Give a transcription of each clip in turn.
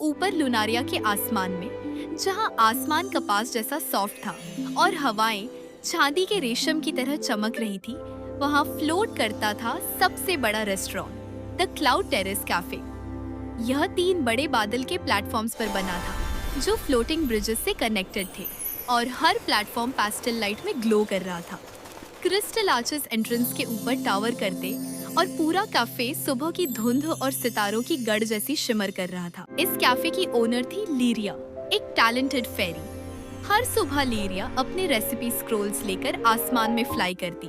ऊपर लुनारिया के आसमान में, जहां आसमान कपास जैसा सॉफ्ट था और हवाएं चांदी के रेशम की तरह चमक रही थी, वहां फ्लोट करता था सबसे बड़ा restaurant, the cloud terrace cafe. यह 3 बड़े बादल के प्लेटफॉर्म्स पर बना था, जो फ्लोटिंग ब्रिजेस से कनेक्टेड थे, और हर प्लेटफॉर्म पेस्टल लाइट में ग्लो कर रहा था। क्रिस्टल आर्चेस एंट्रेंस के ऊपर टावर करते और पूरा कैफे सुबह की धुंध और सितारों की गढ़ जैसी शिमर कर रहा था। इस कैफे की ओनर थी लीरिया, एक टैलेंटेड फेरी। हर सुबह लीरिया अपने रेसिपी स्क्रोल्स लेकर आसमान में फ्लाई करती,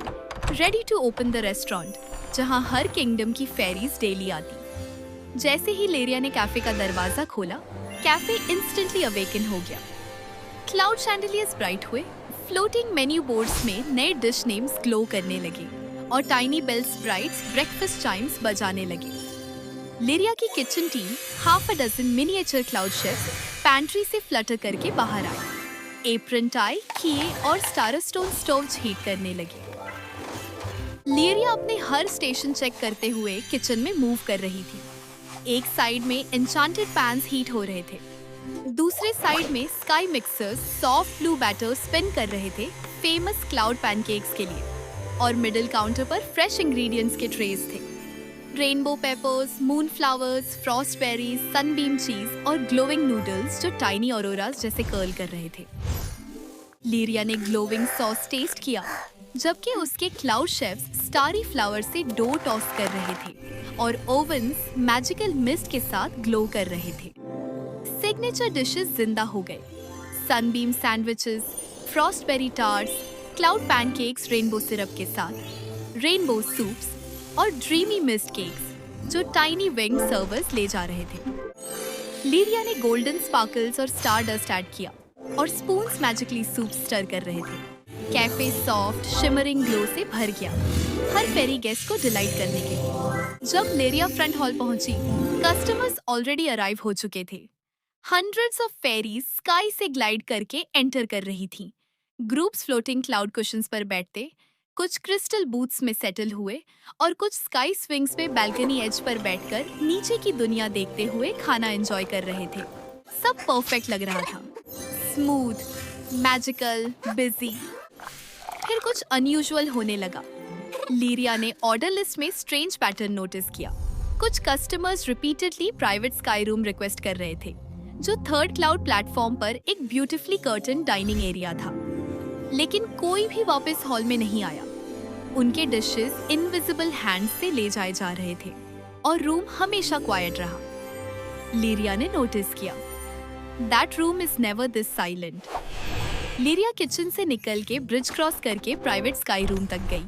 ready to open the restaurant, जहां हर किंगडम की फेरीज डेली आती। जैसे ही लीरिया ने कैफे का दरवाजा खोला, कैफे इंस्टेंटली अवेकन हो गया। क्लाउड शैंडलियर्स ब्राइट हुए, फ्लोटिंग मेन्यू बोर्ड्स में नए डिश नेम्स ग्लो करने लगे और tiny bells brights breakfast chimes बजाने लगे। लीरिया की kitchen team, half a dozen miniature cloud chefs, pantry से फ्लटर करके बाहर आए, एप्रन टाई किए और स्टारस्टोन स्टोव्स हीट करने लगे। लीरिया अपने हर स्टेशन चेक करते हुए किचन में मूव कर रही थी। एक साइड में एन्चांटेड पैन्स हीट हो रहे थे, दूसरे साइड में sky mixers soft blue batter spin कर रहे थे फेमस क्लाउड पैनकेक्स के लिए, और मिडिल काउंटर पर फ्रेश इंग्रेडिएंट्स के ट्रेस थे। Rainbow peppers, moon flowers, frost berries, sunbeam cheese और ग्लोइंग नूडल्स जो टाइनी ऑरोरास जैसे कर्ल कर रहे थे। लीरिया ने ग्लोइंग सॉस टेस्ट किया, जबकि उसके क्लाउड शेफ्स स्टारी फ्लावर से डो टॉस कर रहे थे और ओवन्स मैजिकल मिस्ट के साथ ग्लो कर रहे थे। सिग्नेचर डिशेस जिंदा हो गए, sunbeam sandwiches, frost berry tarts, cloud pancakes rainbow syrup के साथ, रेनबो सूप्स और ड्रीमी मिस्ट केक्स जो टाइनी विंग सर्वर्स ले जा रहे थे। लीरिया ने गोल्डन स्पार्कल्स और स्टार डस्ट ऐड किया और स्पून्स मैजिकली सूप स्टर कर रहे थे। कैफे सॉफ्ट शिमरिंग ग्लो से भर गया, हर फेरी गेस्ट को डिलाइट करने के लिए। जब लीरिया फ्रंट हॉल पहुंची, कस्टमर्स ऑलरेडी अराइव हो चुके थे। हंड्रेड्स ऑफ फेरीज स्काई से ग्लाइड करके एंटर कर रही थीं। ग्रुप्स फ्लोटिंग क्लाउड कुशंस पर बैठते, कुछ क्रिस्टल बूथ्स में सेटल हुए और कुछ स्काई स्विंग्स पे बालकनी एज पर बैठकर नीचे की दुनिया देखते हुए खाना एंजॉय कर रहे थे। सब परफेक्ट लग रहा था, स्मूथ, मैजिकल, बिजी। फिर कुछ अनयूजुअल होने लगा। लीरिया ने ऑर्डर लिस्ट में स्ट्रेंज पैटर्न नोटिस किया। कुछ customers repeatedly private sky room request कर रहे थे, जो 3rd क्लाउड प्लेटफॉर्म पर एक ब्यूटीफुली कर्टन डाइनिंग एरिया था। लेकिन कोई भी वापस हॉल में नहीं आया। उनके डिशेस इनविजिबल हैंड से ले जाए जा रहे थे और रूम हमेशा क्वाइट रहा। लीरिया ने नोटिस किया, that room is never this silent. Liria kitchen से निकल के ब्रिज क्रॉस करके प्राइवेट स्काई रूम तक गई।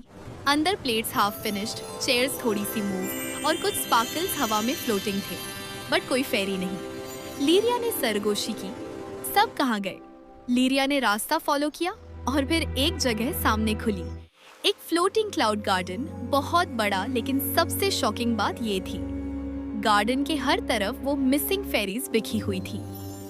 अंदर प्लेट्स हाफ फिनिश्ड, चेयर्स थोड़ी सी मूव और कुछ स्पार्कल्स हवा में फ्लोटिंग थे, बट कोई फेरी नहीं। लीरिया ने सरगोशी की, सब कहाँ गए? लीरिया ने रास्ता फॉलो किया और फिर एक जगह सामने खुली, एक फ्लोटिंग क्लाउड गार्डन, बहुत बड़ा। लेकिन सबसे शॉकिंग बात ये थी, गार्डन के हर तरफ वो मिसिंग फेरीज बिखी हुई थी,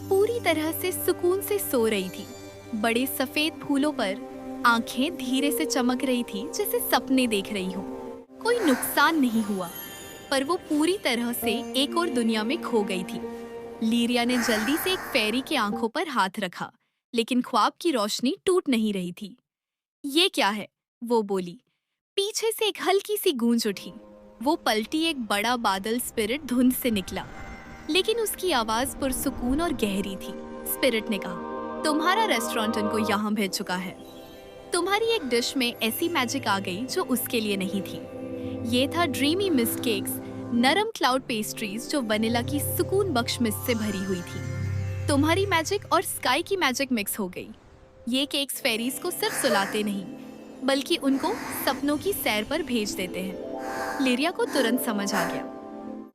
पूरी तरह से सुकून से सो रही थी। बड़े सफेद फूलों पर आंखें धीरे से चमक रही थी, जैसे सपने देख रही हो। कोई नुकसान नहीं हुआ, पर वो पूरी तरह से एक और दुनिया में खो गई थी। लीरिया ने जल्दी से एक फेरी के आंखों पर हाथ रखा, लेकिन ख्वाब की रोशनी टूट नहीं रही थी। ये क्या है? वो बोली। पीछे से एक हल्की सी गूंज उठी। वो पलटी, एक बड़ा बादल स्पिरिट धुंध से निकला, लेकिन उसकी आवाज पुरसुकून और गहरी थी। स्पिरिट ने कहा, तुम्हारा रेस्टोरेंट उनको यहाँ भेज चुका है। तुम्हारी एक डिश में ऐसी मैजिक आ गई जो उसके लिए नहीं थी। ये था ड्रीमी मिस्ट केक्स, नरम क्लाउड पेस्ट्रीज जो वनीला की सुकून बख्श मिस्ट से भरी हुई थी। तुम्हारी मैजिक और स्काई की मैजिक मिक्स हो गई। ये केक्स फेरीज को सिर्फ सुलाते नहीं, बल्कि उनको सपनों की सैर पर भेज देते हैं। लीरिया को तुरंत समझ आ गया।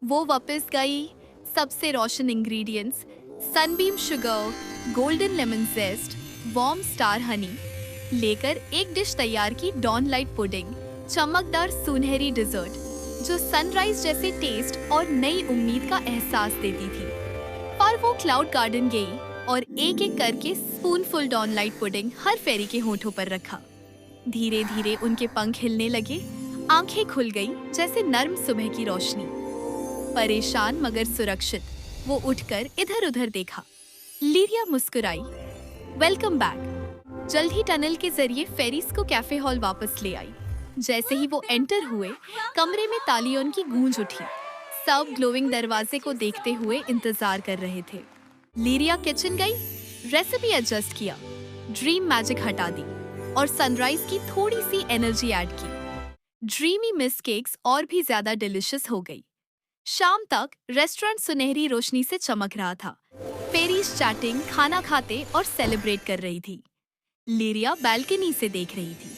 वो वापस गई, सबसे रोशन ingredients, sunbeam sugar, golden lemon zest, warm star honey लेकर एक डिश तैयार की, डॉन लाइट पुडिंग, चमकदार सुनहरी डिजर्ट जो सनराइज जैसे टेस्ट और नई उम्मीद का एहसास देती थी। और वो क्लाउड गार्डन गई और एक एक करके स्पूनफुल डॉन लाइट पुडिंग हर फेरी के होठों पर रखा। धीरे धीरे उनके पंख हिलने लगे, आंखें खुल गईं जैसे नर्म सुबह की रोशनी। परेशान मगर सुरक्षित, वो उठकर इधर उधर देखा। लीरिया मुस्कुराई। Welcome back. जल्द ही टनल के जरिए फेरिस को कैफे हॉल वापस ले आई। जैसे ही वो एंटर हुए, कमरे में तालियों की गूंज उठी। सब ग्लोइंग दरवाजे को देखते हुए इंतजार कर रहे थे। लीरिया किचन गई, रेसिपी एडजस्ट किया, ड्रीम मैजिक हटा दी और सनराइज की थोड़ी सी एनर्जी ऐड की। ड्रीमी मिस केक्स और भी ज्यादा डिलिशियस हो गई। शाम तक रेस्टोरेंट सुनहरी रोशनी से चमक रहा था। फेरीज चैटिंग, खाना खाते और सेलिब्रेट कर रही थी। लीरिया बालकनी से देख रही थी।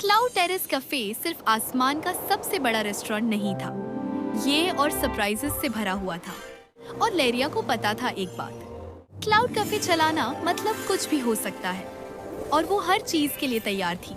क्लाउड टेरेस कैफे सिर्फ आसमान का सबसे बड़ा रेस्टोरेंट नहीं था, ये और सरप्राइजेस से भरा हुआ था। और लेरिया को पता था एक बात, क्लाउड कैफे चलाना मतलब कुछ भी हो सकता है, और वो हर चीज के लिए तैयार थी।